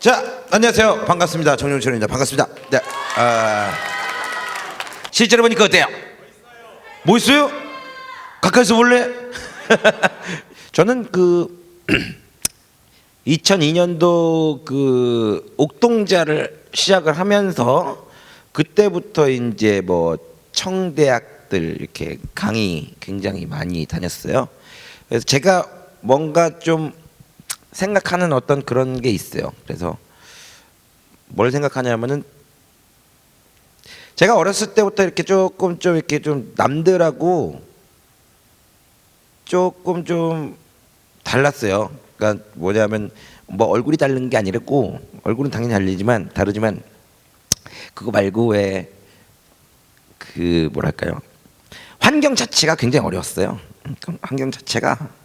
자, 안녕하세요. 반갑습니다. 정용철입니다. 반갑습니다. 네, 실제로 보니까 어때요? 뭐 있어요? 가까이서 볼래? 저는 2002년도 옥동자를 시작을 하면서 그때부터 이제 뭐 청대학들 이렇게 강의 굉장히 많이 다녔어요. 그래서 제가 뭔가 좀 생각하는 어떤 그런 게 있어요. 그래서 뭘 생각하냐면은 제가 어렸을 때부터 이렇게 조금 좀 이렇게 좀 남들하고 조금 좀 달랐어요. 그러니까 뭐냐면 뭐 얼굴이 다른 게 아니랬고, 얼굴은 당연히 다르지만 그거 말고 왜 뭐랄까요, 환경 자체가 굉장히 어려웠어요. 환경 자체가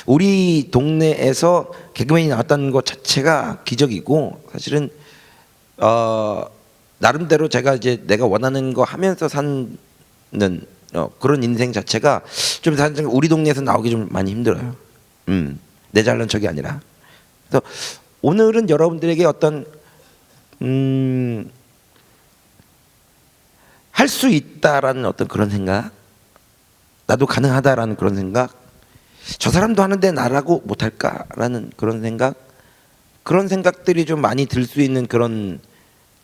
우리 동네에서 개그맨이 나왔다는 것 자체가 기적이고, 사실은 나름대로 제가 이제 내가 원하는 거 하면서 사는 그런 인생 자체가 좀 사실 우리 동네에서 나오기 좀 많이 힘들어요. 내 잘난 척이 아니라. 그래서 오늘은 여러분들에게 어떤 할 수 있다라는 어떤 그런 생각, 나도 가능하다라는 그런 생각, 저 사람도 하는데 나라고 못할까라는 그런 생각, 그런 생각들이 좀 많이 들 수 있는 그런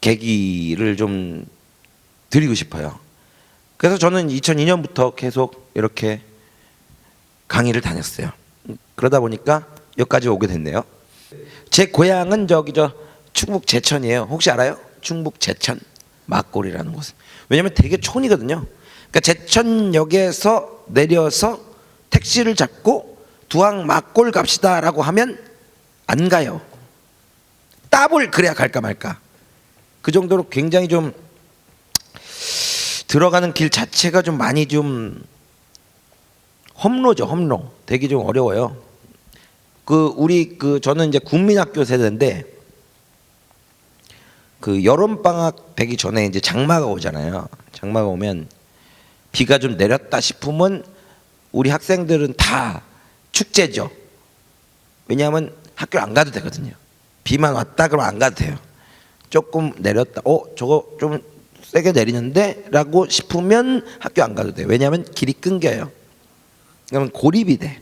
계기를 좀 드리고 싶어요. 그래서 저는 2002년부터 계속 이렇게 강의를 다녔어요. 그러다 보니까 여기까지 오게 됐네요. 제 고향은 충북 제천이에요. 혹시 알아요? 충북 제천 막골이라는 곳은. 왜냐면 되게 촌이거든요. 그러니까 제천역에서 내려서 택시를 잡고 두항 막골 갑시다라고 하면 안 가요. 따블 그래야 갈까 말까. 그 정도로 굉장히 좀 들어가는 길 자체가 좀 많이 좀 험로죠. 험로. 되게 좀 어려워요. 저는 이제 국민학교 세대인데, 여름 방학 되기 전에 이제 장마가 오잖아요. 장마가 오면 비가 좀 내렸다 싶으면 우리 학생들은 다 축제죠. 왜냐하면 학교 안 가도 되거든요. 비만 왔다 그러면 안 가도 돼요. 조금 내렸다, 저거 좀 세게 내리는데 라고 싶으면 학교 안 가도 돼요. 왜냐하면 길이 끊겨요. 그러면 고립이 돼.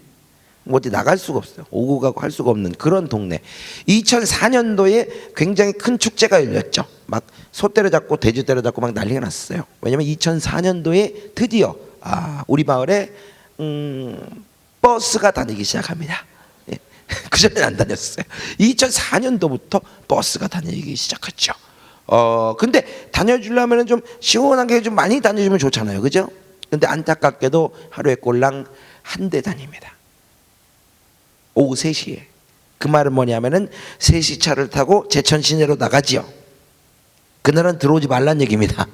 어디 나갈 수가 없어요. 오고 가고 할 수가 없는 그런 동네. 2004년도에 굉장히 큰 축제가 열렸죠. 막 소 때려잡고 돼지 때려잡고 막 난리가 났어요. 왜냐하면 2004년도에 드디어 우리 마을에 버스가 다니기 시작합니다. 예. 그 전에 안 다녔어요. 2004년도부터 버스가 다니기 시작했죠. 근데 다녀주려면 좀 시원하게 좀 많이 다녀주면 좋잖아요, 그죠? 근데 안타깝게도 하루에 꼴랑 한 대 다닙니다. 오후 3시에. 그 말은 뭐냐면은 3시 차를 타고 제천 시내로 나가지요. 그날은 들어오지 말란 얘기입니다.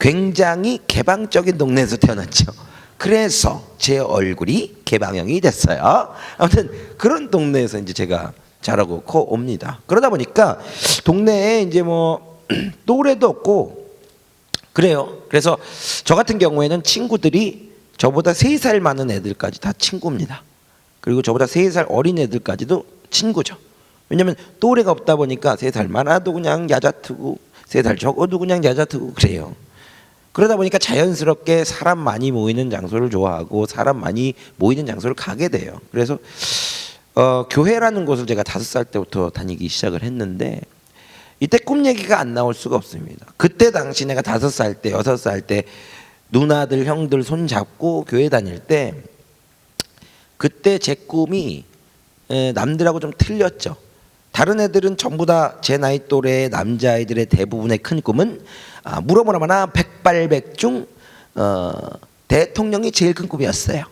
굉장히 개방적인 동네에서 태어났죠. 그래서 제 얼굴이 개방형이 됐어요. 아무튼 그런 동네에서 이제 제가 자라고 커 옵니다. 그러다 보니까 동네에 이제 뭐 또래도 없고 그래요. 그래서 저 같은 경우에는 친구들이 저보다 3살 많은 애들까지 다 친구입니다. 그리고 저보다 3살 어린 애들까지도 친구죠. 왜냐면 또래가 없다 보니까 3살 많아도 그냥 야자트고 3살 적어도 그냥 야자트고 그래요. 그러다 보니까 자연스럽게 사람 많이 모이는 장소를 좋아하고 사람 많이 모이는 장소를 가게 돼요. 그래서 교회라는 곳을 제가 5살 때부터 다니기 시작을 했는데, 이때 꿈 얘기가 안 나올 수가 없습니다. 그때 당시 내가 5살 때 6살 때 누나들 형들 손 잡고 교회 다닐 때, 그때 제 꿈이 남들하고 좀 틀렸죠. 다른 애들은 전부 다 제 나이 또래의 남자아이들의 대부분의 큰 꿈은 물어보나마나 백발백중 대통령이 제일 큰 꿈이었어요.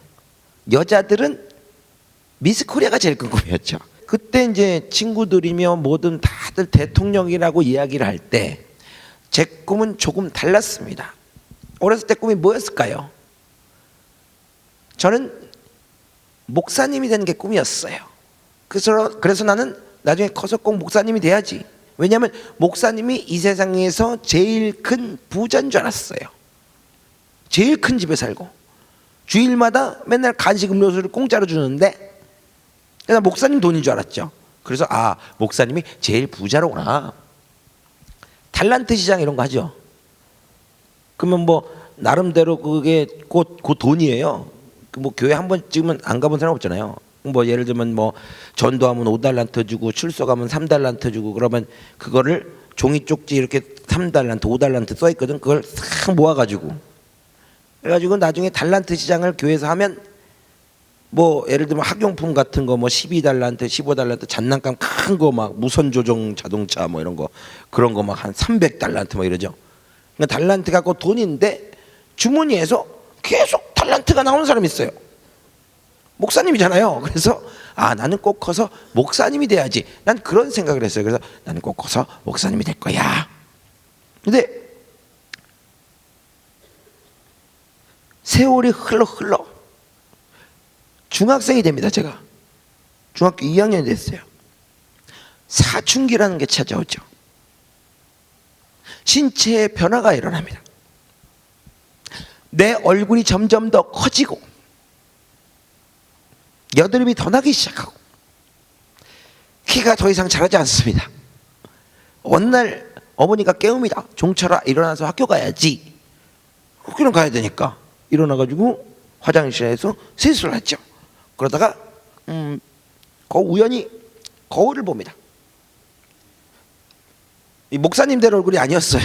여자들은 미스 코리아가 제일 큰 꿈이었죠. 그때 이제 친구들이며 뭐든 다들 대통령이라고 이야기를 할 때 제 꿈은 조금 달랐습니다. 어렸을 때 꿈이 뭐였을까요? 저는 목사님이 되는 게 꿈이었어요. 그래서 나는 나중에 커서 꼭 목사님이 돼야지. 왜냐하면 목사님이 이 세상에서 제일 큰 부자인 줄 알았어요. 제일 큰 집에 살고 주일마다 맨날 간식 음료수를 공짜로 주는데, 그냥 목사님 돈인 줄 알았죠. 그래서 목사님이 제일 부자로구나. 달란트 시장 이런 거 하죠. 그러면 뭐 나름대로 그게 곧 돈이에요. 뭐 교회 한 번쯤은 안 가본 사람 없잖아요. 뭐 예를 들면 뭐 전도하면 5달란트 주고 출석하면 3달란트 주고 그러면 그거를 종이 쪽지 이렇게 3달란트 5달란트 써 있거든. 그걸 싹 모아가지고 그래가지고 나중에 달란트 시장을 교회에서 하면 뭐 예를 들면 학용품 같은 거 뭐 12달란트 15달란트 장난감 큰 거 막 무선 조종 자동차 뭐 이런 거 그런 거 막 한 300달란트 뭐 이러죠. 그러니까 달란트가 그 돈인데 주머니에서 계속 달란트가 나오는 사람이 있어요. 목사님이잖아요. 그래서 나는 꼭 커서 목사님이 돼야지. 난 그런 생각을 했어요. 그래서 나는 꼭 커서 목사님이 될 거야. 근데 세월이 흘러 중학생이 됩니다. 제가 중학교 2학년이 됐어요. 사춘기라는 게 찾아오죠. 신체의 변화가 일어납니다. 내 얼굴이 점점 더 커지고 여드름이 더 나기 시작하고 키가 더 이상 자라지 않습니다. 어느 날 어머니가 깨웁니다. 종철아 일어나서 학교 가야지. 학교는 가야 되니까 일어나가지고 화장실에서 세수를 했죠. 그러다가 우연히 거울을 봅니다. 이 목사님들 얼굴이 아니었어요.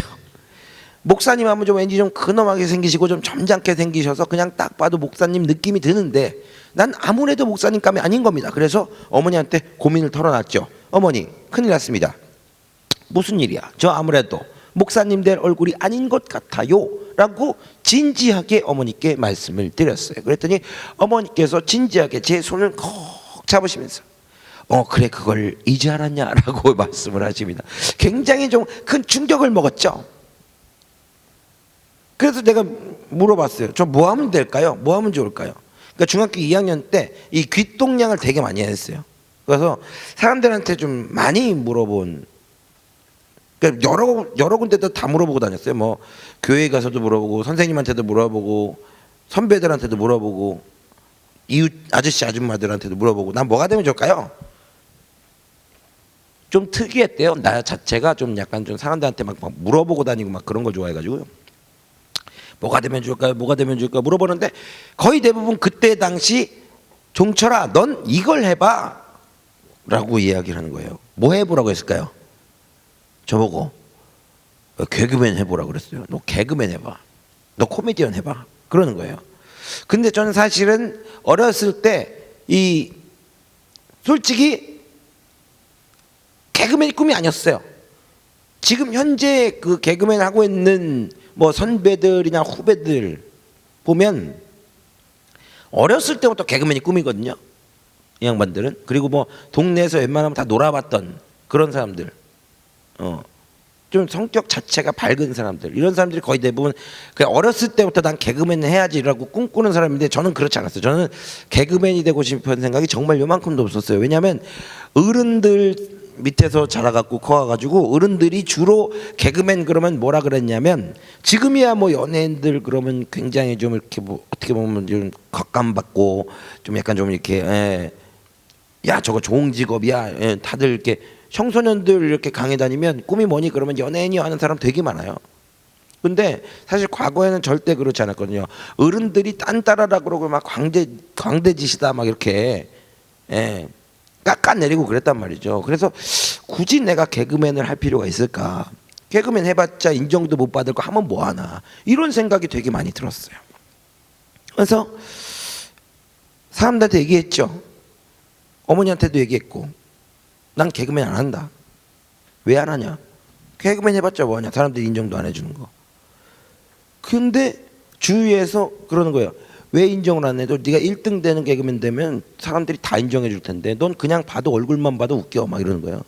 목사님 하면 좀 왠지 좀 근엄하게 생기시고 좀 점잖게 생기셔서 그냥 딱 봐도 목사님 느낌이 드는데 난 아무래도 목사님감이 아닌 겁니다. 그래서 어머니한테 고민을 털어놨죠. 어머니 큰일 났습니다. 무슨 일이야? 저 아무래도 목사님 될 얼굴이 아닌 것 같아요 라고 진지하게 어머니께 말씀을 드렸어요. 그랬더니 어머니께서 진지하게 제 손을 콕 잡으시면서 그래 그걸 이제 알았냐라고 말씀을 하십니다. 굉장히 좀 큰 충격을 먹었죠. 그래서 내가 물어봤어요. 저 뭐 하면 될까요? 뭐 하면 좋을까요? 그러니까 중학교 2학년 때 이 귀동냥을 되게 많이 했어요. 그래서 사람들한테 좀 많이 물어본, 그러니까 여러 군데도 다 물어보고 다녔어요. 뭐 교회 가서도 물어보고 선생님한테도 물어보고 선배들한테도 물어보고 이웃 아저씨 아줌마들한테도 물어보고 난 뭐가 되면 좋을까요? 좀 특이했대요. 나 자체가 좀 약간 좀 사람들한테 막 물어보고 다니고 막 그런 거 좋아해가지고요. 뭐가 되면 좋을까요? 뭐가 되면 좋을까요? 물어보는데 거의 대부분 그때 당시 종철아 넌 이걸 해봐 라고 이야기를 하는 거예요. 뭐 해보라고 했을까요? 저보고 개그맨 해보라고 그랬어요. 너 개그맨 해봐. 너 코미디언 해봐. 그러는 거예요. 근데 저는 사실은 어렸을 때 솔직히 개그맨이 꿈이 아니었어요. 지금 현재 그 개그맨 하고 있는 뭐 선배들이나 후배들 보면 어렸을 때부터 개그맨이 꿈이거든요. 이 양반들은. 그리고 뭐 동네에서 웬만하면 다 놀아봤던 그런 사람들, 좀 성격 자체가 밝은 사람들, 이런 사람들이 거의 대부분 그냥 어렸을 때부터 난 개그맨 해야지라고 꿈꾸는 사람인데 저는 그렇지 않았어요. 저는 개그맨이 되고 싶은 생각이 정말 요만큼도 없었어요. 왜냐하면 어른들 밑에서 자라갖고 커가지고 어른들이 주로 개그맨 그러면 뭐라 그랬냐면, 지금이야 뭐 연예인들 그러면 굉장히 좀 이렇게 뭐 어떻게 보면 좀 격감받고 좀 약간 좀 이렇게 야 저거 좋은 직업이야, 다들 이렇게 청소년들 이렇게 강의 다니면 꿈이 뭐니 그러면 연예인이 하는 사람 되게 많아요. 근데 사실 과거에는 절대 그렇지 않았거든요. 어른들이 딴따라라 그러고 막 광대짓이다 막 이렇게 깎아내리고 그랬단 말이죠. 그래서 굳이 내가 개그맨을 할 필요가 있을까? 개그맨 해봤자 인정도 못 받을 거 하면 뭐하나, 이런 생각이 되게 많이 들었어요. 그래서 사람들한테 얘기했죠. 어머니한테도 얘기했고, 난 개그맨 안 한다. 왜 안 하냐? 개그맨 해봤자 뭐하냐? 사람들이 인정도 안 해주는 거. 근데 주위에서 그러는 거예요. 왜 인정을 안 해도 네가 1등 되는 개그맨 되면 사람들이 다 인정해 줄 텐데 넌 그냥 봐도 얼굴만 봐도 웃겨 막 이러는 거예요.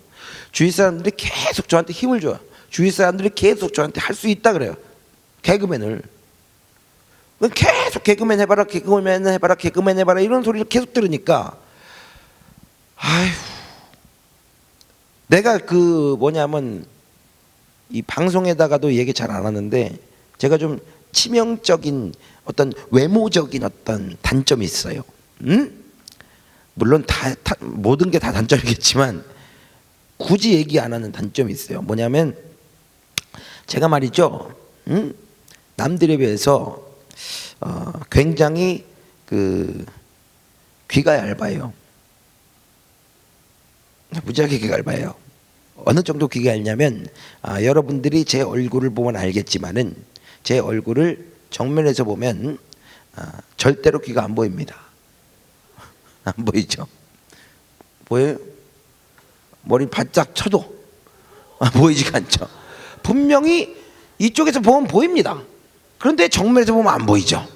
주위 사람들이 계속 저한테 힘을 줘요. 주위 사람들이 계속 저한테 할 수 있다 그래요. 개그맨을 계속 개그맨 해봐라, 개그맨 해봐라, 개그맨 해봐라 이런 소리를 계속 들으니까 아휴, 내가 그 뭐냐면 이 방송에다가도 얘기 잘 안 하는데 제가 좀 치명적인 어떤 외모적인 어떤 단점이 있어요. 물론 모든 게 다 단점이겠지만 굳이 얘기 안 하는 단점이 있어요. 뭐냐면 제가 말이죠, 남들에 비해서 굉장히 귀가 얇아요. 무지하게 귀가 얇아요. 어느 정도 귀가 얇냐면 여러분들이 제 얼굴을 보면 알겠지만은 제 얼굴을 정면에서 보면 절대로 귀가 안 보입니다. 안 보이죠? 보여요? 머리 바짝 쳐도 보이지가 않죠. 분명히 이쪽에서 보면 보입니다. 그런데 정면에서 보면 안 보이죠.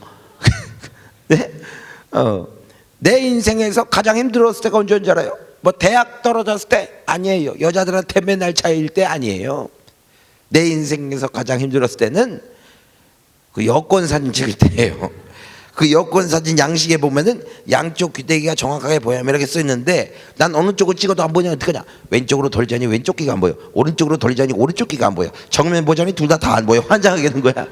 네? 내 인생에서 가장 힘들었을 때가 언제인지 알아요? 뭐 대학 떨어졌을 때? 아니에요. 여자들한테 맨날 차일 때? 아니에요. 내 인생에서 가장 힘들었을 때는 그 여권 사진 찍을 때예요. 그 여권 사진 양식에 보면은 양쪽 귀대기가 정확하게 보여야 이렇게 써 있는데 난 어느 쪽을 찍어도 안 보냐 어떡하냐. 왼쪽으로 돌자니 왼쪽 귀가 안 보여. 오른쪽으로 돌자니 오른쪽 귀가 안 보여. 정면 보자니 둘 다 안 보여. 환장하게 되는 거야.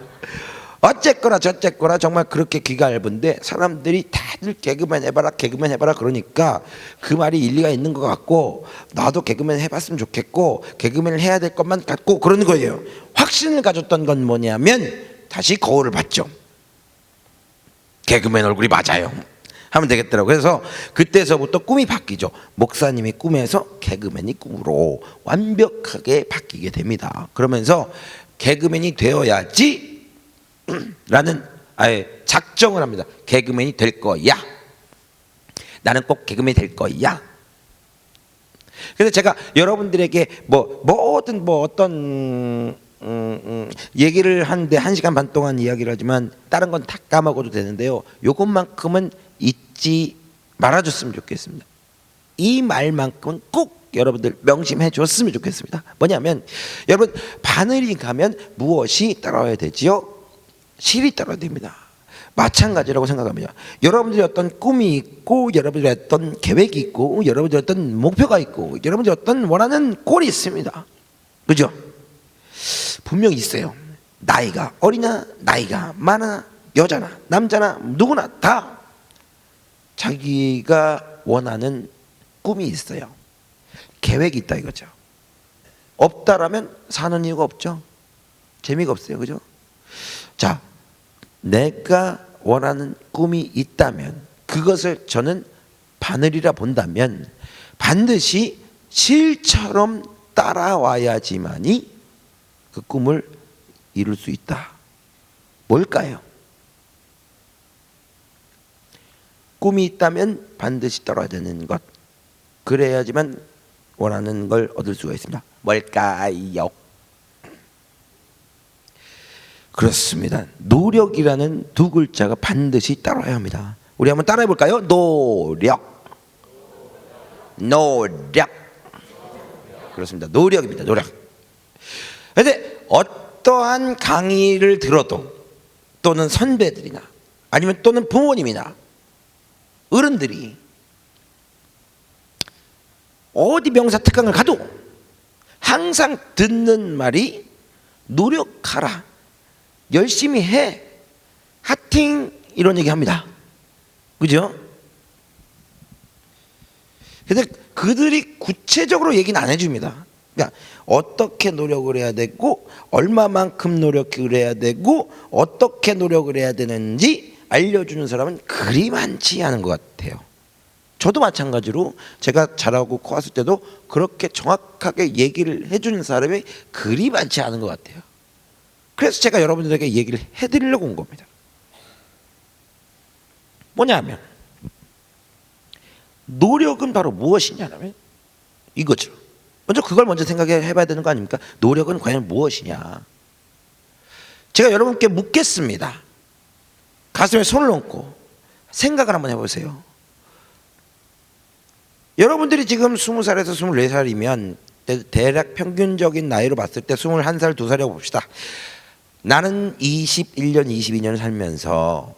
어쨌거나 저쨌거나 정말 그렇게 귀가 얇은데 사람들이 다들 개그맨 해봐라 개그맨 해봐라 그러니까 그 말이 일리가 있는 것 같고 나도 개그맨 해봤으면 좋겠고 개그맨을 해야 될 것만 같고 그러는 거예요. 확신을 가졌던 건 뭐냐면 다시 거울을 봤죠. 개그맨 얼굴이 맞아요 하면 되겠더라고요. 그래서 그때서부터 꿈이 바뀌죠. 목사님이 꿈에서 개그맨이 꿈으로 완벽하게 바뀌게 됩니다. 그러면서 개그맨이 되어야지 라는 아예 작정을 합니다. 개그맨이 될 거야. 나는 꼭 개그맨이 될 거야. 그래서 제가 여러분들에게 뭐든 어떤 얘기를 하는데 1시간 반 동안 이야기를 하지만 다른 건 다 까먹어도 되는데요. 요것만큼은 잊지 말아줬으면 좋겠습니다. 이 말만큼은 꼭 여러분들 명심해 줬으면 좋겠습니다. 뭐냐면 여러분 바늘이 가면 무엇이 따라와야 되지요? 실이 따라야 됩니다. 마찬가지라고 생각합니다. 여러분들이 어떤 꿈이 있고 여러분들이 어떤 계획이 있고 여러분들이 어떤 목표가 있고 여러분들이 어떤 원하는 꼴이 있습니다. 그죠? 분명히 있어요. 나이가 어리나 나이가 많아 여자나 남자나 누구나 다 자기가 원하는 꿈이 있어요. 계획이 있다 이거죠. 없다라면 사는 이유가 없죠. 재미가 없어요. 그죠? 자, 내가 원하는 꿈이 있다면 그것을 저는 바늘이라 본다면 반드시 실처럼 따라와야지만이 그 꿈을 이룰 수 있다. 뭘까요? 꿈이 있다면 반드시 따라야 되는 것. 그래야지만 원하는 걸 얻을 수가 있습니다. 뭘까요? 그렇습니다. 노력이라는 두 글자가 반드시 따라야 합니다. 우리 한번 따라해 볼까요? 노력. 그렇습니다. 노력입니다. 노력. 그런데 어떠한 강의를 들어도 또는 선배들이나 아니면 또는 부모님이나 어른들이 어디 명사 특강을 가도 항상 듣는 말이 노력하라, 열심히 해, 하팅 이런 얘기 합니다. 그죠? 근데 그들이 구체적으로 얘기는 안 해줍니다. 그러니까 어떻게 노력을 해야 되고 얼마만큼 노력을 해야 되고 어떻게 노력을 해야 되는지 알려주는 사람은 그리 많지 않은 것 같아요. 저도 마찬가지로 제가 잘하고 커왔을 때도 그렇게 정확하게 얘기를 해주는 사람이 그리 많지 않은 것 같아요. 그래서 제가 여러분들에게 얘기를 해드리려고 온 겁니다. 뭐냐면 노력은 바로 무엇이냐면 이거죠. 먼저 그걸 먼저 생각해 봐야 되는 거 아닙니까? 노력은 과연 무엇이냐? 제가 여러분께 묻겠습니다. 가슴에 손을 얹고 생각을 한번 해보세요. 여러분들이 지금 20살에서 24살이면 대략 평균적인 나이로 봤을 때 21살, 2살이라고 봅시다. 나는 21년, 22년을 살면서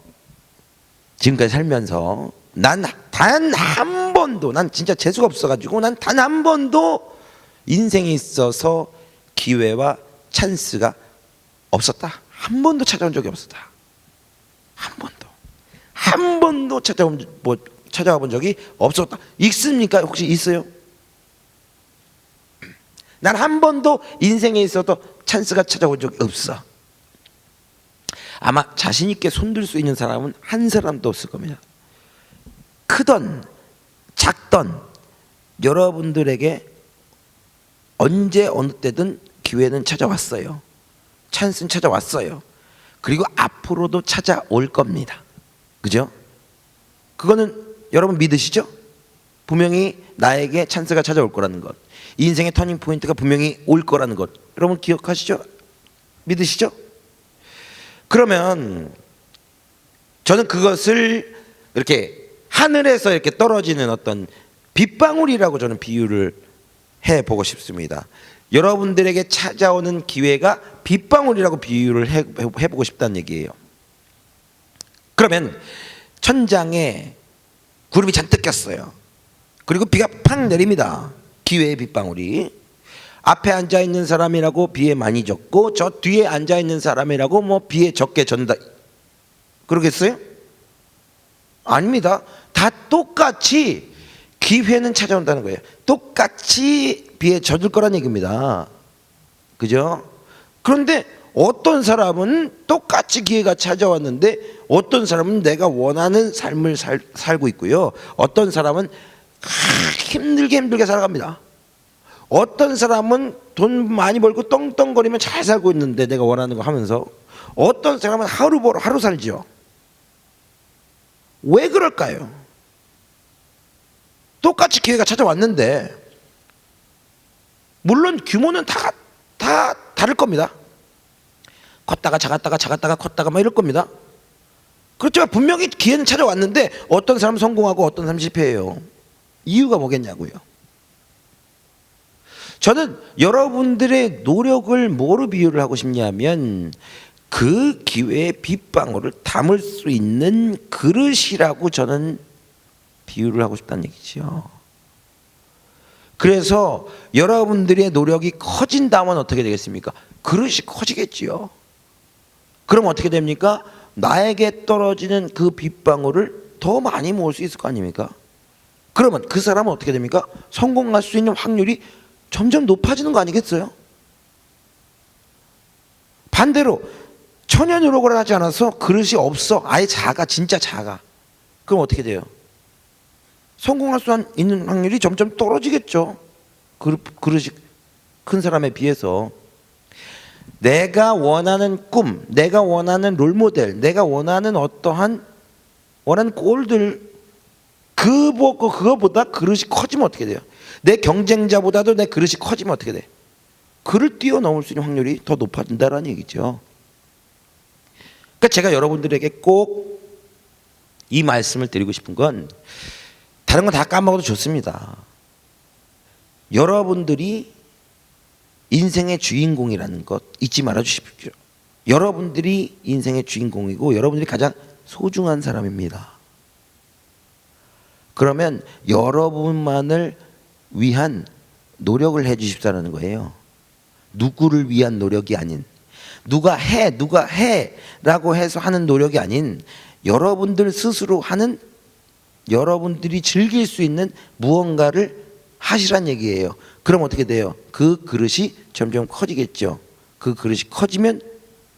지금까지 살면서 난 단 한 번도 난 진짜 재수가 없어가지고 난 단 한 번도 인생에 있어서 기회와 찬스가 없었다. 한 번도 찾아온 적이 없었다. 한 번도 찾아와 본 적이 없었다. 있습니까? 혹시 있어요? 난 한 번도 인생에 있어도 찬스가 찾아온 적이 없어. 아마 자신 있게 손들 수 있는 사람은 한 사람도 없을 겁니다. 크던 작던 여러분들에게 언제 어느 때든 기회는 찾아왔어요. 찬스는 찾아왔어요. 그리고 앞으로도 찾아올 겁니다. 그죠? 그거는 여러분 믿으시죠? 분명히 나에게 찬스가 찾아올 거라는 것, 인생의 터닝 포인트가 분명히 올 거라는 것, 여러분 기억하시죠? 믿으시죠? 그러면 저는 그것을 이렇게 하늘에서 이렇게 떨어지는 어떤 빗방울이라고 저는 비유를 해보고 싶습니다. 여러분들에게 찾아오는 기회가 빗방울이라고 비유를 해보고 싶다는 얘기예요. 그러면 천장에 구름이 잔뜩 꼈어요. 그리고 비가 팍 내립니다. 기회의 빗방울이. 앞에 앉아 있는 사람이라고 비에 많이 젖고 저 뒤에 앉아 있는 사람이라고 뭐 비에 적게 젖는다. 그러겠어요? 아닙니다. 다 똑같이 기회는 찾아온다는 거예요. 똑같이 비에 젖을 거란 얘기입니다. 그죠? 그런데 어떤 사람은 똑같이 기회가 찾아왔는데 어떤 사람은 내가 원하는 삶을 살고 있고요. 어떤 사람은 힘들게 살아갑니다. 어떤 사람은 돈 많이 벌고 떵떵거리면 잘 살고 있는데 내가 원하는 거 하면서, 어떤 사람은 하루 벌어 하루 살죠. 왜 그럴까요? 똑같이 기회가 찾아왔는데 물론 규모는 다 다를 겁니다. 컸다가 작았다가 컸다가 막 이럴 겁니다. 그렇지만 분명히 기회는 찾아왔는데 어떤 사람은 성공하고 어떤 사람은 실패해요. 이유가 뭐겠냐고요. 저는 여러분들의 노력을 뭐로 비유를 하고 싶냐면 그 기회의 빗방울을 담을 수 있는 그릇이라고 저는 비유를 하고 싶다는 얘기죠. 그래서 여러분들의 노력이 커진다면 어떻게 되겠습니까? 그릇이 커지겠지요. 그럼 어떻게 됩니까? 나에게 떨어지는 그 빗방울을 더 많이 모을 수 있을 거 아닙니까? 그러면 그 사람은 어떻게 됩니까? 성공할 수 있는 확률이 점점 높아지는 거 아니겠어요? 반대로 전혀 노력을 하지 않아서 그릇이 없어, 아예 작아, 진짜 작아. 그럼 어떻게 돼요? 성공할 수 있는 확률이 점점 떨어지겠죠. 그릇이 큰 사람에 비해서. 내가 원하는 꿈, 내가 원하는 롤모델, 내가 원하는 어떠한 원하는 꼴들, 그거보다 그릇이 커지면 어떻게 돼요? 내 경쟁자보다도 내 그릇이 커지면 어떻게 돼? 그를 뛰어넘을 수 있는 확률이 더 높아진다는 얘기죠. 그러니까 제가 여러분들에게 꼭 이 말씀을 드리고 싶은 건, 다른 건 다 까먹어도 좋습니다. 여러분들이 인생의 주인공이라는 것 잊지 말아 주십시오. 여러분들이 인생의 주인공이고 여러분들이 가장 소중한 사람입니다. 그러면 여러분만을 위한 노력을 해 주십사라는 거예요. 누구를 위한 노력이 아닌, 누가 해 라고 해서 하는 노력이 아닌, 여러분들 스스로 하는, 여러분들이 즐길 수 있는 무언가를 하시란 얘기예요. 그럼 어떻게 돼요? 그 그릇이 점점 커지겠죠. 그 그릇이 커지면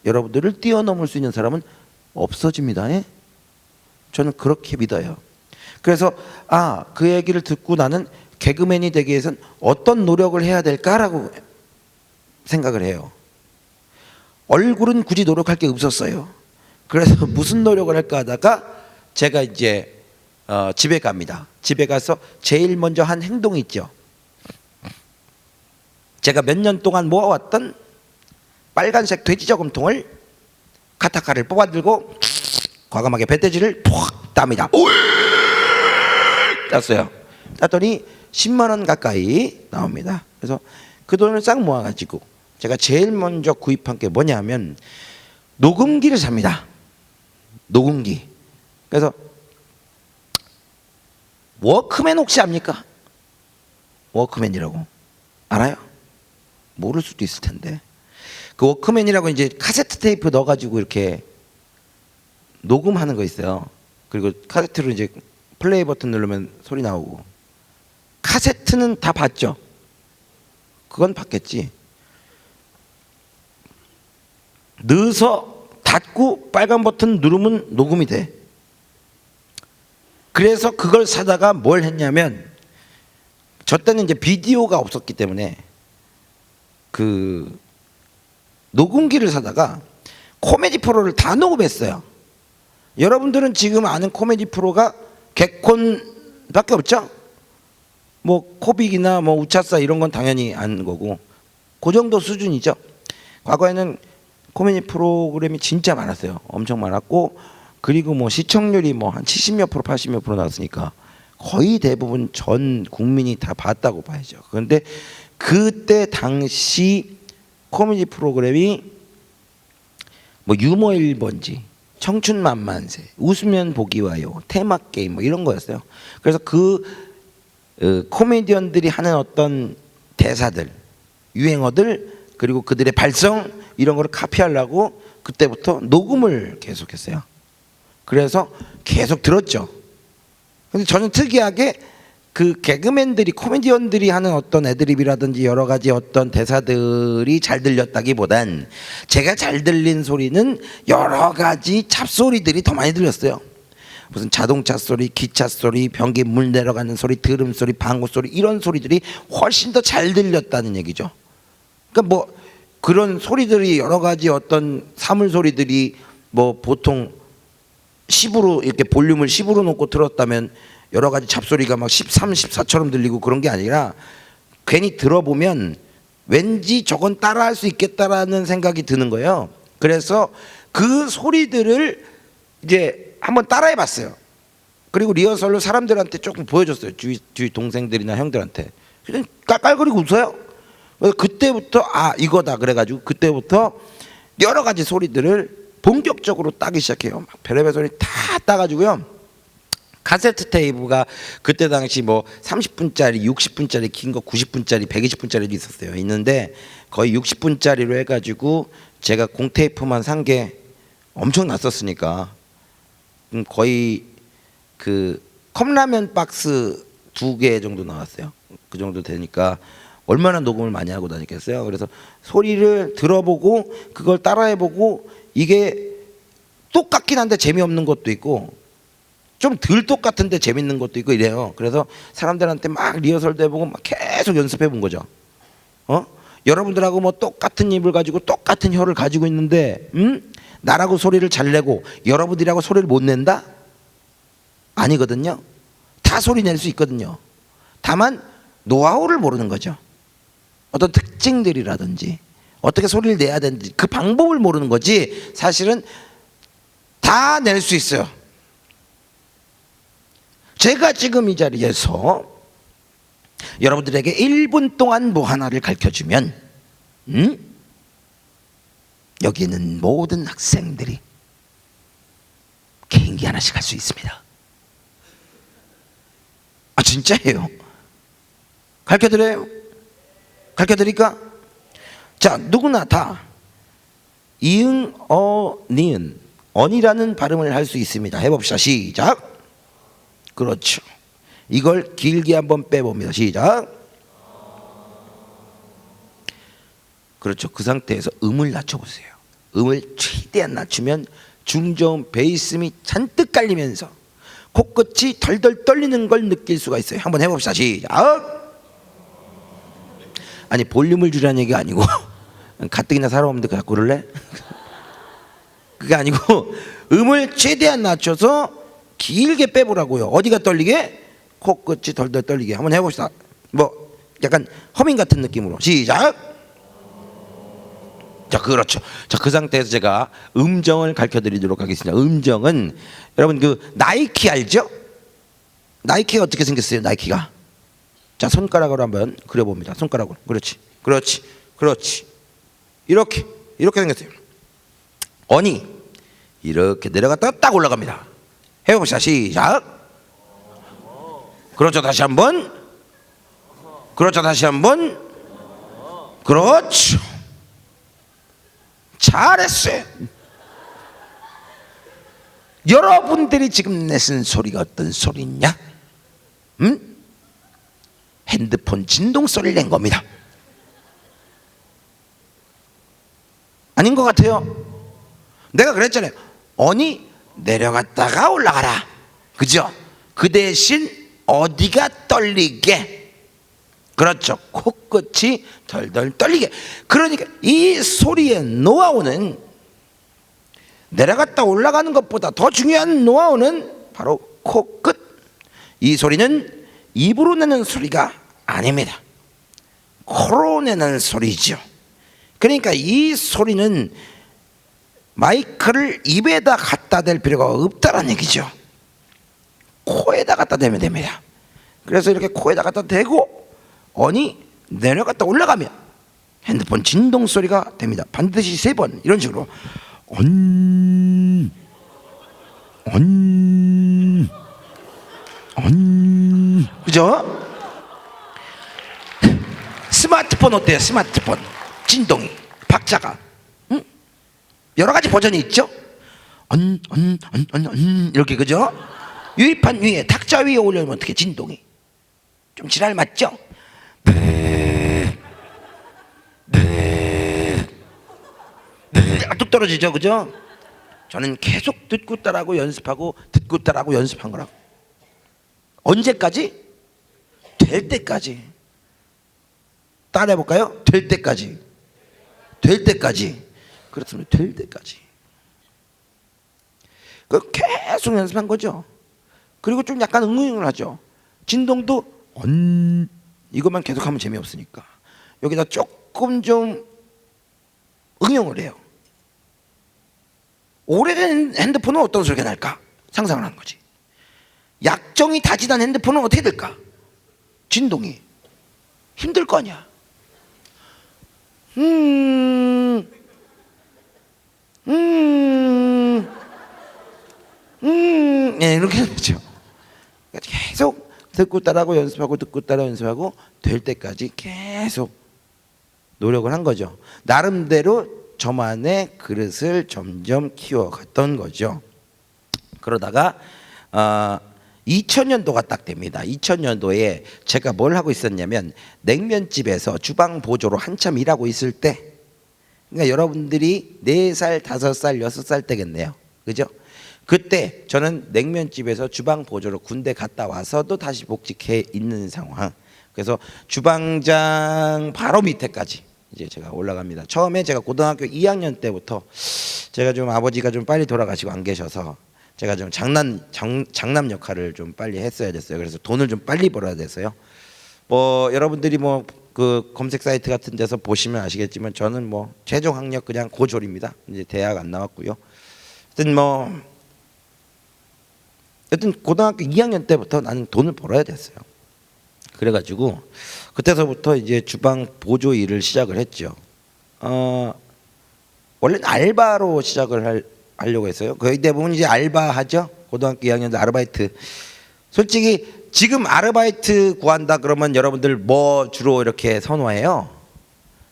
여러분들을 뛰어넘을 수 있는 사람은 없어집니다. 예? 저는 그렇게 믿어요. 그래서 그 얘기를 듣고 나는 개그맨이 되기 위해서는 어떤 노력을 해야 될까라고 생각을 해요. 얼굴은 굳이 노력할 게 없었어요. 그래서 무슨 노력을 할까 하다가 제가 이제 집에 갑니다. 집에 가서 제일 먼저 한 행동이 있죠. 제가 몇 년 동안 모아왔던 빨간색 돼지 저금통을 카타카를 뽑아들고 과감하게 배돼지를 푹 땁니다. 땄어요. 땄더니 10만 원 가까이 나옵니다. 그래서 그 돈을 싹 모아가지고 제가 제일 먼저 구입한 게 뭐냐면 녹음기를 삽니다. 녹음기. 그래서 워크맨 혹시 압니까? 워크맨이라고 알아요? 모를 수도 있을 텐데, 그 워크맨이라고 이제 카세트 테이프 넣어가지고 이렇게 녹음하는 거 있어요. 그리고 카세트로 이제 플레이 버튼 누르면 소리 나오고. 카세트는 다 봤죠? 그건 받겠지. 넣어서 닫고 빨간 버튼 누르면 녹음이 돼. 그래서 그걸 사다가 뭘 했냐면, 저 때는 이제 비디오가 없었기 때문에 그 녹음기를 사다가 코미디 프로를 다 녹음했어요. 여러분들은 지금 아는 코미디 프로가 개콘밖에 없죠? 뭐 코빅이나 뭐 우차싸 이런 건 당연히 아는 거고, 그 정도 수준이죠. 과거에는 코미디 프로그램이 진짜 많았어요. 엄청 많았고, 그리고 뭐 시청률이 뭐 한 70몇 프로 80몇 프로 나왔으니까 거의 대부분 전 국민이 다 봤다고 봐야죠. 그런데 그때 당시 코미디 프로그램이 뭐 유머 1번지, 청춘만만세, 웃으면 보기 와요, 테마 게임 뭐 이런 거였어요. 그래서 그 코미디언들이 하는 어떤 대사들, 유행어들, 그리고 그들의 발성 이런 거를 카피하려고 그때부터 녹음을 계속했어요. 그래서 계속 들었죠. 근데 저는 특이하게 그 개그맨들이, 코미디언들이 하는 어떤 애드립이라든지 여러 가지 어떤 대사들이 잘 들렸다기보단 제가 잘 들린 소리는 여러 가지 잡소리들이 더 많이 들렸어요. 무슨 자동차 소리, 기차 소리, 변기 물 내려가는 소리, 드럼 소리, 방구 소리, 이런 소리들이 훨씬 더 잘 들렸다는 얘기죠. 그러니까 뭐 그런 소리들이 여러 가지 어떤 사물 소리들이 뭐 보통 10으로 이렇게 볼륨을 10으로 놓고 들었다면 여러 가지 잡소리가 막 13, 14처럼 들리고 그런 게 아니라 괜히 들어보면 왠지 저건 따라할 수 있겠다라는 생각이 드는 거예요. 그래서 그 소리들을 이제 한번 따라해 봤어요. 그리고 리허설로 사람들한테 조금 보여줬어요. 주위 동생들이나 형들한테. 그냥 깔깔거리고 웃어요. 그래서 그때부터 아 이거다 그래가지고 그때부터 여러 가지 소리들을 본격적으로 따기 시작해요. 막 별의별 소리 다 따가지고요. 카세트 테이프가 그때 당시 뭐 30분짜리, 60분짜리 긴 거, 90분짜리, 120분짜리도 있었어요. 있는데 거의 60분짜리로 해가지고 제가 공테이프만 산 게 엄청 났었으니까 거의 그 컵라면 박스 2개 정도 나왔어요. 그 정도 되니까 얼마나 녹음을 많이 하고 다녔겠어요. 그래서 소리를 들어보고 그걸 따라해보고 이게 똑같긴 한데 재미없는 것도 있고 좀 덜 똑같은데 재밌는 것도 있고 이래요. 그래서 사람들한테 막 리허설도 해보고 막 계속 연습해 본 거죠. 여러분들하고 뭐 똑같은 입을 가지고 똑같은 혀를 가지고 있는데 나라고 소리를 잘 내고 여러분들이라고 소리를 못 낸다? 아니거든요. 다 소리 낼 수 있거든요. 다만 노하우를 모르는 거죠. 어떤 특징들이라든지 어떻게 소리를 내야 되는지 그 방법을 모르는 거지 사실은 다 낼 수 있어요. 제가 지금 이 자리에서 여러분들에게 1분 동안 뭐 하나를 가르쳐주면 여기 있는 모든 학생들이 개인기 하나씩 할 수 있습니다. 아 진짜예요. 가르쳐드려요? 가르쳐드릴까? 자 누구나 다 이응, 니은, 언이라는 발음을 할 수 있습니다. 해봅시다. 시작. 그렇죠. 이걸 길게 한번 빼봅니다. 시작. 그렇죠. 그 상태에서 음을 낮춰보세요. 음을 최대한 낮추면 중저음 베이스음이 잔뜩 깔리면서 코끝이 덜덜 떨리는 걸 느낄 수가 있어요. 한번 해봅시다. 시작. 아니 볼륨을 줄이라는 얘기가 아니고 가뜩이나 살아오는데 자꾸 그럴래? 그게 아니고 음을 최대한 낮춰서 길게 빼보라고요. 어디가 떨리게? 코끝이 덜덜 떨리게. 한번 해봅시다. 뭐 약간 허밍 같은 느낌으로 시작. 자 그렇죠. 자 그 상태에서 제가 음정을 가르쳐 드리도록 하겠습니다. 음정은 여러분 그 나이키 알죠? 나이키가 어떻게 생겼어요? 나이키가 자 손가락으로 한번 그려봅니다. 손가락으로. 그렇지 그렇지 그렇지 이렇게 생겼어요. 언이 이렇게 내려갔다가 딱 올라갑니다. 해봅시다. 시작. 그렇죠. 다시 한번. 그렇죠. 다시 한번. 그렇죠. 잘했어요. 여러분들이 지금 내신 소리가 어떤 소리냐? 핸드폰 진동 소리를 낸 겁니다. 아닌 것 같아요. 내가 그랬잖아요. 언니 내려갔다가 올라가라. 그죠? 그 대신 어디가 떨리게. 그렇죠. 코끝이 덜덜 떨리게. 그러니까 이 소리의 노하우는, 내려갔다 올라가는 것보다 더 중요한 노하우는 바로 코끝. 이 소리는 입으로 내는 소리가 아닙니다. 코로 내는 소리죠. 그러니까 이 소리는 마이크를 입에다 갖다 댈 필요가 없다는 얘기죠. 코에다 갖다 대면 됩니다. 그래서 이렇게 코에다 갖다 대고 언이 내려갔다 올라가면 핸드폰 진동 소리가 됩니다. 반드시 3번 이런 식으로 언 그죠? 스마트폰 어때요? 스마트폰 진동이 박자가 여러 가지 버전이 있죠. 이렇게, 그죠? 유리판 위에 탁자 위에 올려놓으면 어떻게 진동이 좀 지랄 맞죠? 뚝 떨어지죠, 그죠? 저는 계속 듣고 따라하고 연습하고 듣고 따라하고 연습한 거라고. 언제까지? 될 때까지. 따라해 볼까요? 될 때까지. 될 때까지. 그렇습니다. 될 때까지. 그 계속 연습한 거죠. 그리고 좀 약간 응용을 하죠. 진동도 이것만 계속하면 재미없으니까 여기다 조금 좀 응용을 해요. 오래된 핸드폰은 어떤 소리가 날까? 상상을 한 거지. 약정이 다지난 핸드폰은 어떻게 될까? 진동이 힘들 거 아니야. 네, 이렇게 되죠. 계속 듣고 따라하고 연습하고 듣고 따라 연습하고 될 때까지 계속 노력을 한 거죠. 나름대로 저만의 그릇을 점점 키워갔던 거죠. 그러다가 2000년도가 딱 됩니다. 2000년도에 제가 뭘 하고 있었냐면 냉면집에서 주방 보조로 한참 일하고 있을 때, 그러니까 여러분들이 4살, 5살, 6살 때겠네요. 그죠? 그때 저는 냉면집에서 주방 보조로 군대 갔다 와서도 다시 복직해 있는 상황. 그래서 주방장 바로 밑에까지 이제 제가 올라갑니다. 처음에 제가 고등학교 2학년 때부터 제가 좀 아버지가 좀 빨리 돌아가시고 안 계셔서 제가 좀 장남 역할을 좀 빨리 했어야 됐어요. 그래서 돈을 좀 빨리 벌어야 됐어요. 뭐 여러분들이 뭐 그 검색 사이트 같은 데서 보시면 아시겠지만 저는 뭐 최종 학력 그냥 고졸입니다. 이제 대학 안 나왔고요. 여튼 고등학교 2학년 때부터 나는 돈을 벌어야 됐어요. 그래가지고 그때서부터 이제 주방 보조 일을 시작을 했죠. 원래는 알바로 시작을 하려고 했어요. 거의 대부분 이제 알바하죠. 고등학교 2학년 때 아르바이트. 솔직히 지금 아르바이트 구한다 그러면 여러분들 뭐 주로 이렇게 선호해요?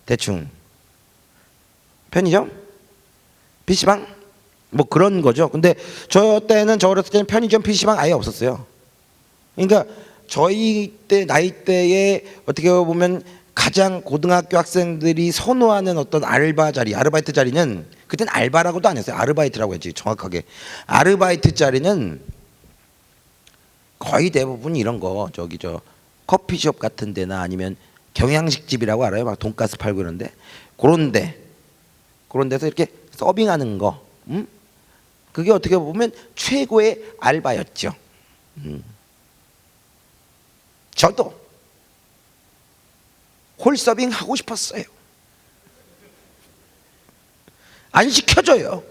대충 편의점? PC방? 뭐 그런 거죠. 근데 저 어렸을 때는 편의점, PC방 아예 없었어요. 그러니까 저희 때 나이 때에 어떻게 보면 가장 고등학교 학생들이 선호하는 어떤 아르바이트 자리는, 그때는 알바라고도 안 했어요. 아르바이트라고 했지, 정확하게. 아르바이트 자리는 거의 대부분 이런 거 커피숍 같은 데나 아니면 경양식집이라고 알아요? 막 돈가스 팔고 그러는데 그런 데서 이렇게 서빙하는 거, 그게 어떻게 보면 최고의 알바였죠. 저도 홀서빙 하고 싶었어요. 안 시켜줘요.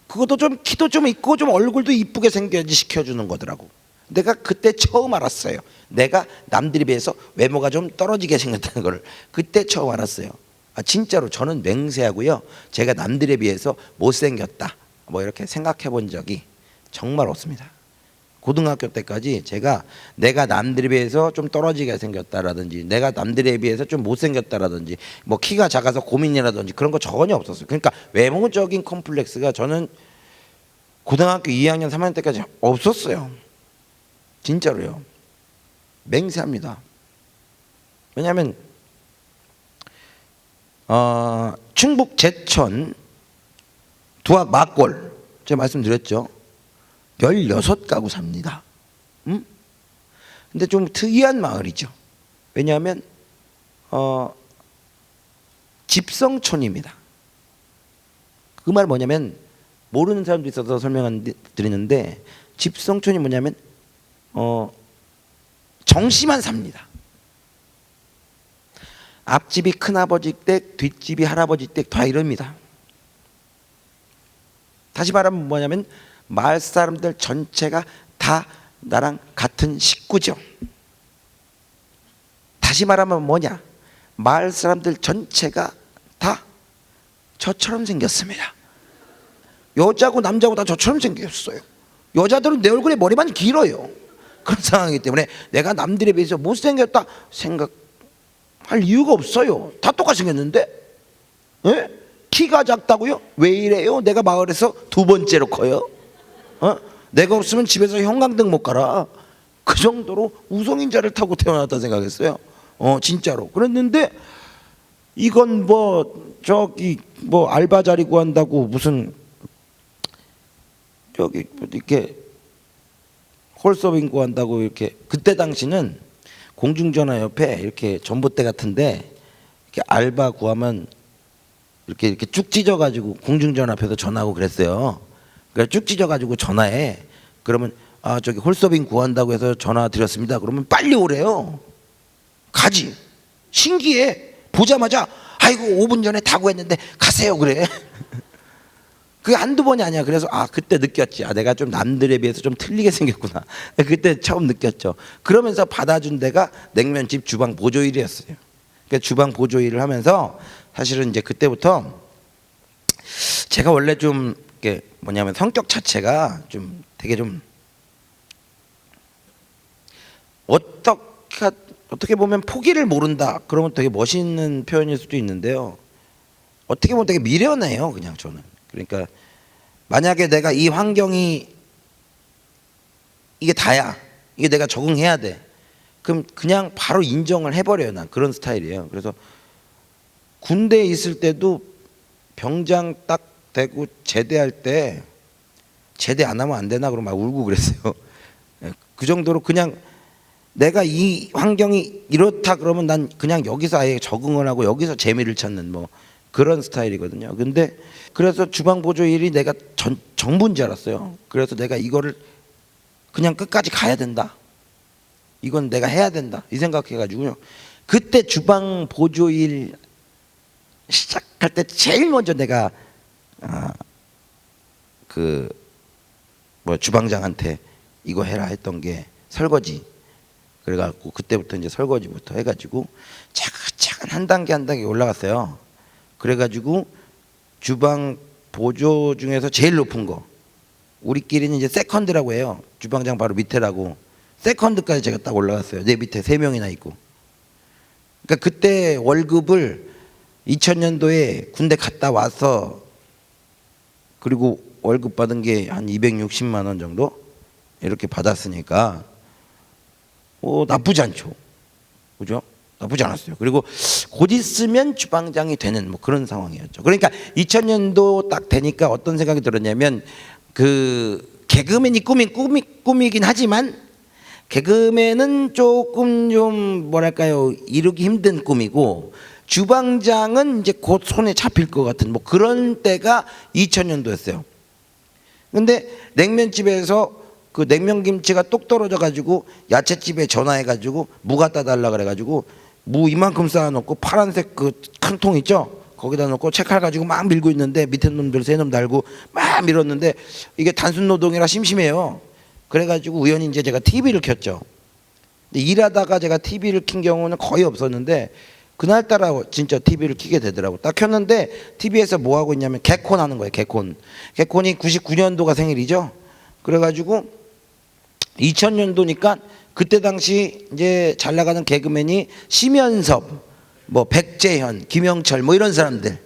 그것도 좀 키도 좀 있고 좀 얼굴도 이쁘게 생겨야지 시켜주는 거더라고. 내가 그때 처음 알았어요. 내가 남들에 비해서 외모가 좀 떨어지게 생겼다는 걸 그때 처음 알았어요. 진짜로 저는 맹세하고요, 제가 남들에 비해서 못생겼다 뭐 이렇게 생각해 본 적이 정말 없습니다. 고등학교 때까지 내가 남들에 비해서 좀 떨어지게 생겼다라든지 내가 남들에 비해서 좀 못생겼다라든지 뭐 키가 작아서 고민이라든지 그런 거 전혀 없었어요. 그러니까 외모적인 컴플렉스가 저는 고등학교 2학년 3학년 때까지 없었어요. 진짜로요. 맹세합니다. 왜냐하면 충북 제천 두악 막골 제가 말씀드렸죠. 16가구 삽니다. 근데 좀 특이한 마을이죠. 왜냐하면 집성촌입니다. 그 말 뭐냐면 모르는 사람도 있어서 설명드리는데 집성촌이 뭐냐면 정씨만 삽니다. 앞집이 큰아버지 댁, 뒷집이 할아버지 댁 다 이럽니다. 다시 말하면 뭐냐면 마을 사람들 전체가 다 나랑 같은 식구죠. 다시 말하면 뭐냐? 마을 사람들 전체가 다 저처럼 생겼습니다. 여자고 남자고 다 저처럼 생겼어요. 여자들은 내 얼굴에 머리만 길어요. 그런 상황이기 때문에 내가 남들에 비해서 못생겼다 생각할 이유가 없어요. 다 똑같이 생겼는데. 예? 키가 작다고요? 왜 이래요? 내가 마을에서 2번째로 커요. 내가 없으면 집에서 형광등 못 갈아. 그 정도로 우성인자를 타고 태어났다 생각했어요. 진짜로. 그랬는데 이건 뭐 알바 자리 구한다고 무슨 이렇게 홀서빙 구한다고 이렇게. 그때 당시는 공중전화 옆에 이렇게 전봇대 같은데 이렇게 알바 구하면 이렇게 쭉 찢어가지고 공중전화 앞에서 전화하고 그랬어요. 그래서 쭉 찢어가지고 전화해. 그러면 저기 홀서빙 구한다고 해서 전화 드렸습니다. 그러면 빨리 오래요. 가지. 신기해. 보자마자 아이고 5분 전에 다 구했는데 가세요 그래. 그게 한두 번이 아니야. 그래서 그때 느꼈지. 내가 좀 남들에 비해서 좀 틀리게 생겼구나. 그때 처음 느꼈죠. 그러면서 받아준 데가 냉면집 주방 보조일이었어요. 그러니까 주방 보조일을 하면서 사실은 이제 그때부터 제가 원래 좀 이게 뭐냐면 성격 자체가 좀 되게 좀 어떻게 보면 포기를 모른다. 그러면 되게 멋있는 표현일 수도 있는데요. 어떻게 보면 되게 미련해요. 그냥 저는. 그러니까 만약에 내가 이 환경이 이게 다야. 이게 내가 적응해야 돼. 그럼 그냥 바로 인정을 해버려요. 난 그런 스타일이에요. 그래서 군대에 있을 때도 병장 딱 되고 제대할 때 제대 안 하면 안 되나 그러면 막 울고 그랬어요. 그 정도로 그냥 내가 이 환경이 이렇다 그러면 난 그냥 여기서 아예 적응을 하고 여기서 재미를 찾는 뭐 그런 스타일이거든요. 근데 그래서 주방 보조 일이 내가 전부인 줄 알았어요. 그래서 내가 이거를 그냥 끝까지 가야 된다. 이건 내가 해야 된다. 이 생각해가지고요. 그때 주방 보조 일 시작할 때 제일 먼저 내가 주방장한테 이거 해라 했던 게 설거지. 그래갖고 그때부터 이제 설거지부터 해가지고 차근차근 한 단계 올라갔어요. 그래가지고 주방 보조 중에서 제일 높은 거 우리끼리는 이제 세컨드라고 해요. 주방장 바로 밑에라고. 세컨드까지 제가 딱 올라갔어요. 내 밑에 3명이나 있고. 그러니까 그때 월급을 2000년도에 군대 갔다 와서 그리고 월급 받은 게 한 260만 원 정도 이렇게 받았으니까 나쁘지 않죠. 그죠? 나쁘지 않았어요. 그리고 곧 있으면 주방장이 되는 뭐 그런 상황이었죠. 그러니까 2000년도 딱 되니까 어떤 생각이 들었냐면 그 개그맨이 꿈이긴 하지만 개그맨은 조금 좀 뭐랄까요 이루기 힘든 꿈이고 주방장은 이제 곧 손에 잡힐 것 같은 뭐 그런 때가 2000년도였어요. 근데 냉면집에서 그 냉면김치가 똑 떨어져 가지고 야채집에 전화해 가지고 무 갖다 달라 그래 가지고 무 이만큼 쌓아놓고 파란색 그 큰 통 있죠? 거기다 놓고 채칼 가지고 막 밀고 있는데 밑에 놈들 3놈 달고 막 밀었는데 이게 단순 노동이라 심심해요. 그래가지고 우연히 이제 제가 TV를 켰죠. 근데 일하다가 제가 TV를 킨 경우는 거의 없었는데 그날따라 진짜 TV를 켜게 되더라고. 딱 켰는데 TV에서 뭐 하고 있냐면 개콘 하는 거예요. 개콘이 99년도가 생일이죠. 그래가지고 2000년도니까 그때 당시 이제 잘 나가는 개그맨이 심연섭, 뭐 백재현, 김영철 뭐 이런 사람들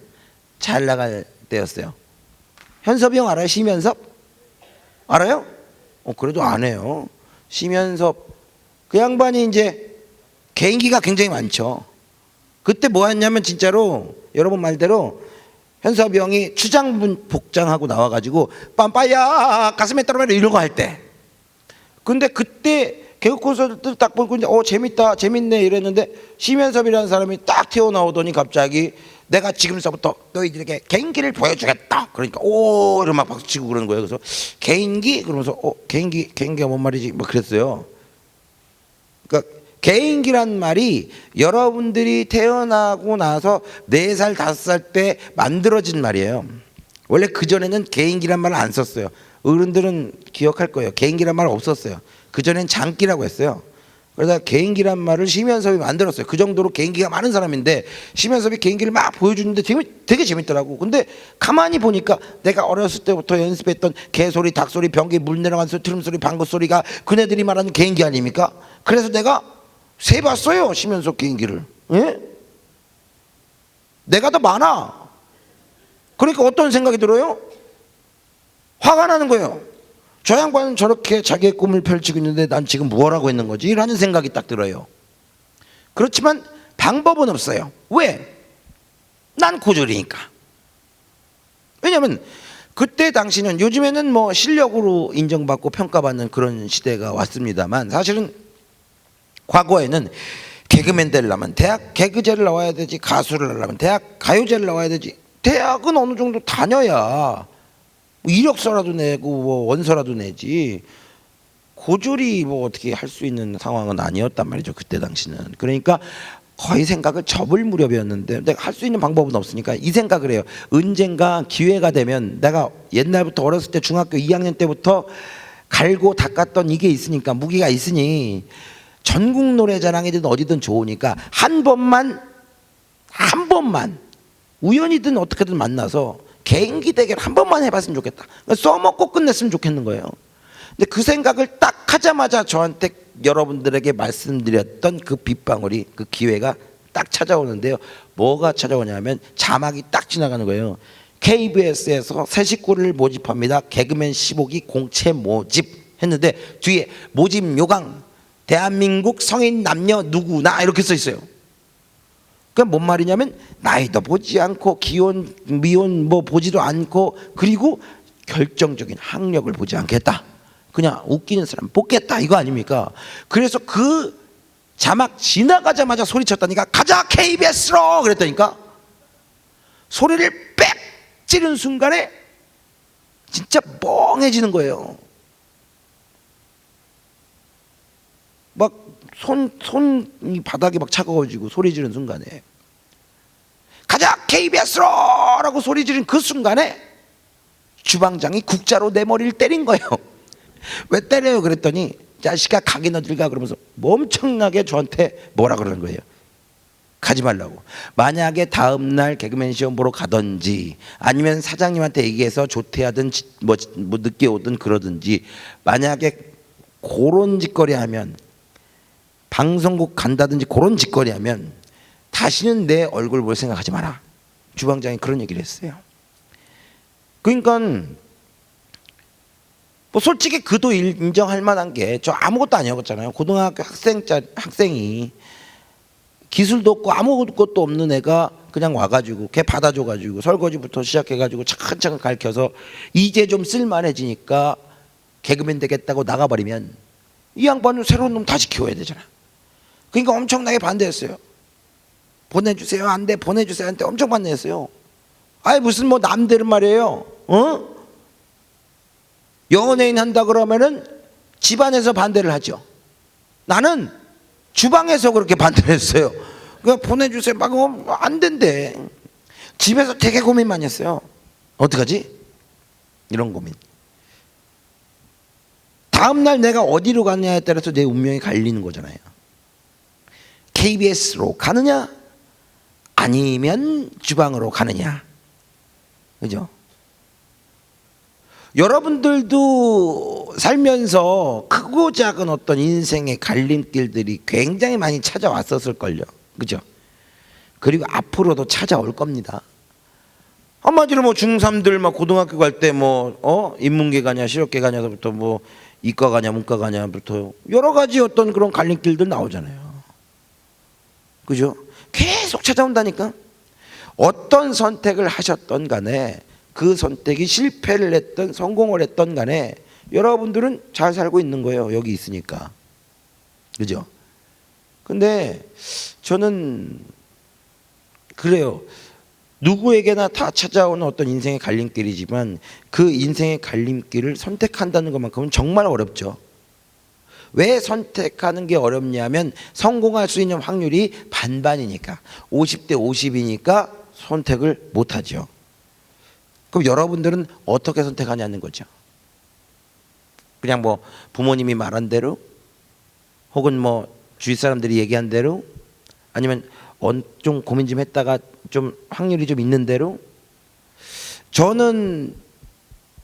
잘 나갈 때였어요. 현섭이 형 알아요? 심연섭? 알아요? 그래도 안 해요. 심연섭 그 양반이 이제 개인기가 굉장히 많죠. 그때 뭐 했냐면 진짜로 여러분 말대로 현섭이 형이 추장 복장하고 나와가지고 빰빠야 가슴에 떨어져 이런 거 할 때, 근데 그때 개그 콘서트 딱 보고 이제 재밌다 재밌네 이랬는데 심현섭이라는 사람이 딱 튀어나오더니 갑자기 내가 지금서부터 너희들에게 개인기를 보여주겠다 그러니까 오 이러면 막 박수치고 그러는 거예요. 그래서 개인기 그러면서 개인기가 뭔 말이지 뭐 그랬어요. 그러니까 개인기란 말이 여러분들이 태어나고 나서 4살 5살 때 만들어진 말이에요. 원래 그전에는 개인기란 말을 안 썼어요. 어른들은 기억할 거예요. 개인기란 말 없었어요. 그전엔 장기라고 했어요. 그러다 개인기란 말을 심현섭이 만들었어요. 그 정도로 개인기가 많은 사람인데 심현섭이 개인기를 막 보여주는데 되게 재밌더라고. 근데 가만히 보니까 내가 어렸을 때부터 연습했던 개소리, 닭소리, 변기, 물 내려간 소리, 트름소리, 방구소리가 그네들이 말하는 개인기 아닙니까? 그래서 내가 세봤어요. 심현섭 개인기를. 예? 내가 더 많아. 그러니까 어떤 생각이 들어요? 화가 나는 거예요. 저 양반은 저렇게 자기의 꿈을 펼치고 있는데 난 지금 뭘 하고 있는 거지? 라는 생각이 딱 들어요. 그렇지만 방법은 없어요. 왜? 난 고졸이니까. 왜냐면 그때 당시는, 요즘에는 뭐 실력으로 인정받고 평가받는 그런 시대가 왔습니다만, 사실은 과거에는 개그맨 되려면 대학 개그제를 나와야 되지, 가수를 하려면 대학 가요제를 나와야 되지. 대학은 어느 정도 다녀야 이력서라도 내고 뭐 원서라도 내지, 고졸이 뭐 어떻게 할 수 있는 상황은 아니었단 말이죠. 그때 당시는. 그러니까 거의 생각을 접을 무렵이었는데 내가 할 수 있는 방법은 없으니까 이 생각을 해요. 언젠가 기회가 되면, 내가 옛날부터 어렸을 때 중학교 2학년 때부터 갈고 닦았던 이게 있으니까, 무기가 있으니, 전국 노래자랑이든 어디든 좋으니까 한 번만 우연이든 어떻게든 만나서 개인기 대결 한 번만 해봤으면 좋겠다. 써먹고 끝냈으면 좋겠는 거예요. 근데 그 생각을 딱 하자마자 저한테 여러분들에게 말씀드렸던 그 빗방울이, 그 기회가 딱 찾아오는데요. 뭐가 찾아오냐면 자막이 딱 지나가는 거예요. KBS에서 새 식구를 모집합니다. 개그맨 15기 공채 모집 했는데 뒤에 모집 요강 대한민국 성인 남녀 누구나 이렇게 써 있어요. 그게 뭔 말이냐면 나이도 보지 않고 기혼 미혼 뭐 보지도 않고, 그리고 결정적인 학력을 보지 않겠다. 그냥 웃기는 사람 뽑겠다 이거 아닙니까? 그래서 그 자막 지나가자마자 소리쳤다니까, 가자 KBS로 그랬다니까. 소리를 빽 찌른 순간에 진짜 멍해지는 거예요. 막 손이 바닥이 막 차가워지고 소리 지르는 순간에, 가자 KBS로 라고 소리 지른 그 순간에 주방장이 국자로 내 머리를 때린 거예요. 왜 때려요? 그랬더니 자식아 가긴 어딜 가 그러면서 뭐 엄청나게 저한테 뭐라 그러는 거예요. 가지 말라고. 만약에 다음날 개그맨 시험 보러 가든지 아니면 사장님한테 얘기해서 조퇴하든 뭐 늦게 오든 그러든지, 만약에 그런 짓거리 하면, 방송국 간다든지 그런 짓거리 하면 다시는 내 얼굴 볼 생각하지 마라. 주방장이 그런 얘기를 했어요. 그러니까 뭐 솔직히 그도 인정할 만한 게, 저 아무것도 아니었잖아요. 고등학교 학생이 기술도 없고 아무것도 없는 애가 그냥 와가지고 걔 받아줘가지고 설거지부터 시작해가지고 차근차근 가르쳐서 이제 좀 쓸만해지니까 개그맨 되겠다고 나가버리면 이 양반은 새로운 놈 다시 키워야 되잖아. 그러니까 엄청나게 반대했어요. 보내주세요 안 돼, 보내주세요 안 돼, 엄청 반대했어요. 아니 무슨 뭐 남들은 말이에요. 연예인 한다 그러면은 집안에서 반대를 하죠. 나는 주방에서 그렇게 반대를 했어요. 그냥 보내주세요 막 안 된대. 집에서 되게 고민 많이 했어요. 어떡하지? 이런 고민. 다음날 내가 어디로 가느냐에 따라서 내 운명이 갈리는 거잖아요. KBS로 가느냐 아니면 주방으로 가느냐. 그죠? 여러분들도 살면서 크고 작은 어떤 인생의 갈림길들이 굉장히 많이 찾아왔었을걸요. 그죠? 그리고 앞으로도 찾아올 겁니다. 한마디로 뭐 중3들 막 고등학교 갈 때 뭐 인문계 가냐 실업계 가냐부터 뭐 이과 가냐 문과 가냐부터 여러 가지 어떤 그런 갈림길들 나오잖아요. 그죠? 계속 찾아온다니까. 어떤 선택을 하셨던 간에 그 선택이 실패를 했던 성공을 했던 간에 여러분들은 잘 살고 있는 거예요. 여기 있으니까. 그죠? 근데 저는 그래요. 누구에게나 다 찾아오는 어떤 인생의 갈림길이지만 그 인생의 갈림길을 선택한다는 것만큼은 정말 어렵죠. 왜 선택하는 게 어렵냐면 성공할 수 있는 확률이 반반이니까, 50대 50이니까 선택을 못하죠. 그럼 여러분들은 어떻게 선택하냐는 거죠. 그냥 뭐 부모님이 말한 대로, 혹은 뭐 주위 사람들이 얘기한 대로, 아니면 좀 고민 좀 했다가 좀 확률이 좀 있는 대로. 저는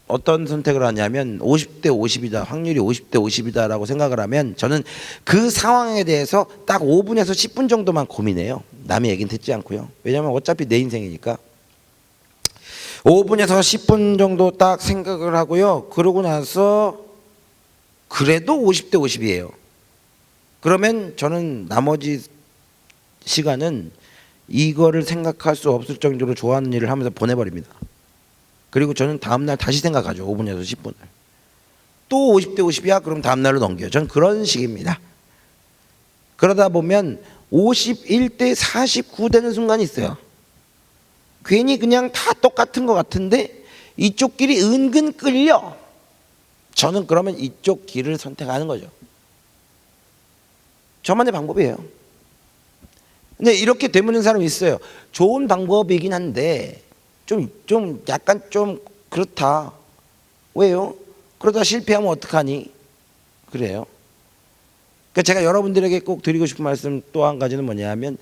어떤 선택을 하냐면 50대 50이다, 확률이 50대 50이다라고 생각을 하면 저는 그 상황에 대해서 딱 5분에서 10분 정도만 고민해요. 남의 얘기는 듣지 않고요. 왜냐하면 어차피 내 인생이니까. 5분에서 10분 정도 딱 생각을 하고요. 그러고 나서 그래도 50대 50이에요. 그러면 저는 나머지 시간은 이거를 생각할 수 없을 정도로 좋아하는 일을 하면서 보내버립니다. 그리고 저는 다음날 다시 생각하죠. 5분에서 10분을. 또 50대 50이야? 그럼 다음날로 넘겨요. 저는 그런 식입니다. 그러다 보면 51대 49 되는 순간이 있어요. 괜히 그냥 다 똑같은 것 같은데 이쪽 길이 은근 끌려. 저는 그러면 이쪽 길을 선택하는 거죠. 저만의 방법이에요. 근데 이렇게 되묻는 사람이 있어요. 좋은 방법이긴 한데 좀 약간 좀 그렇다. 왜요? 그러다 실패하면 어떡하니? 그래요. 그러니까 제가 여러분들에게 꼭 드리고 싶은 말씀 또 한 가지는 뭐냐면,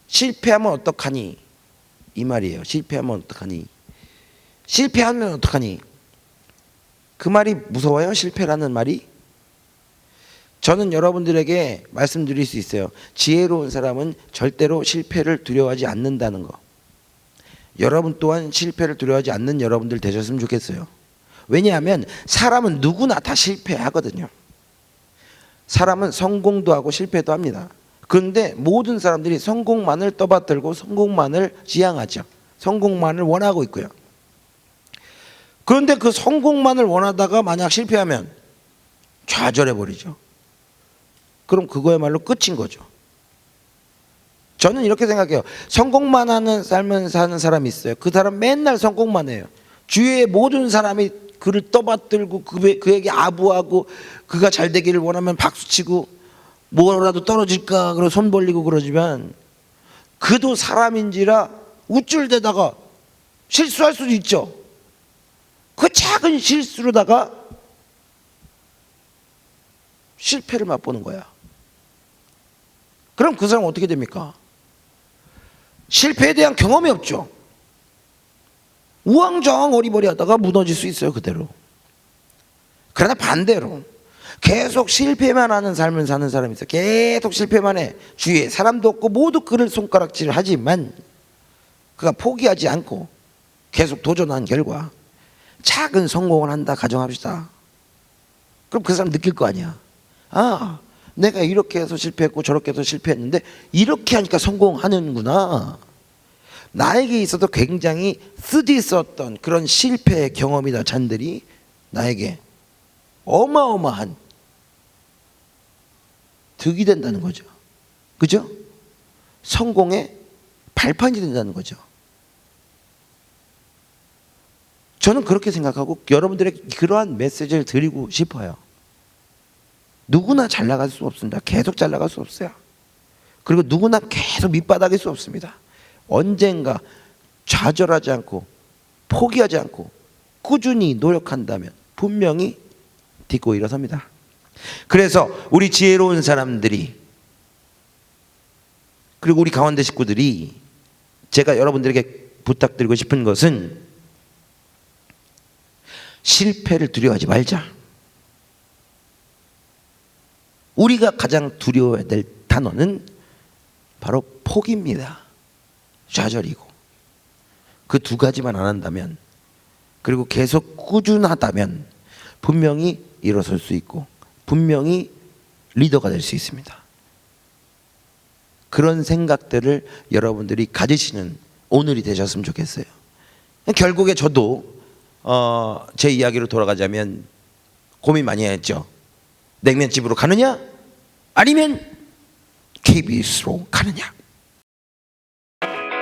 실패하면 어떡하니? 이 말이에요. 실패하면 어떡하니? 실패하면 어떡하니? 그 말이 무서워요? 실패라는 말이? 저는 여러분들에게 말씀드릴 수 있어요. 지혜로운 사람은 절대로 실패를 두려워하지 않는다는 거. 여러분 또한 실패를 두려워하지 않는 여러분들 되셨으면 좋겠어요. 왜냐하면 사람은 누구나 다 실패하거든요. 사람은 성공도 하고 실패도 합니다. 그런데 모든 사람들이 성공만을 떠받들고 성공만을 지향하죠. 성공만을 원하고 있고요. 그런데 그 성공만을 원하다가 만약 실패하면 좌절해버리죠. 그럼 그거야말로 끝인 거죠. 저는 이렇게 생각해요. 성공만 하는 삶을 사는 사람이 있어요. 그 사람 맨날 성공만 해요. 주위의 모든 사람이 그를 떠받들고 그에게 아부하고 그가 잘 되기를 원하면 박수치고 뭐라도 떨어질까 그러고 손 벌리고 그러지만, 그도 사람인지라 우쭐대다가 실수할 수도 있죠. 그 작은 실수로다가 실패를 맛보는 거야. 그럼 그 사람은 어떻게 됩니까? 실패에 대한 경험이 없죠. 우왕좌왕 어리버리하다가 무너질 수 있어요. 그대로. 그러나 반대로 계속 실패만 하는 삶을 사는 사람이 있어요. 계속 실패만 해. 주위에 사람도 없고 모두 그를 손가락질을 하지만 그가 포기하지 않고 계속 도전한 결과 작은 성공을 한다 가정합시다. 그럼 그 사람 느낄 거 아니야. 아, 내가 이렇게 해서 실패했고 저렇게 해서 실패했는데 이렇게 하니까 성공하는구나. 나에게 있어도 굉장히 쓰디썼던 그런 실패의 경험이나 잔들이 나에게 어마어마한 득이 된다는 거죠. 그죠? 성공의 발판이 된다는 거죠. 저는 그렇게 생각하고 여러분들에게 그러한 메시지를 드리고 싶어요. 누구나 잘 나갈 수 없습니다. 계속 잘 나갈 수 없어요. 그리고 누구나 계속 밑바닥일 수 없습니다. 언젠가 좌절하지 않고 포기하지 않고 꾸준히 노력한다면 분명히 딛고 일어섭니다. 그래서 우리 지혜로운 사람들이, 그리고 우리 가운데 식구들이, 제가 여러분들에게 부탁드리고 싶은 것은 실패를 두려워하지 말자. 우리가 가장 두려워해야 될 단어는 바로 포기입니다. 좌절이고. 그 두 가지만 안 한다면, 그리고 계속 꾸준하다면 분명히 일어설 수 있고 분명히 리더가 될 수 있습니다. 그런 생각들을 여러분들이 가지시는 오늘이 되셨으면 좋겠어요. 결국에 저도 제 이야기로 돌아가자면 고민 많이 했죠. 냉면집으로 가느냐 아니면 KBS로 가느냐.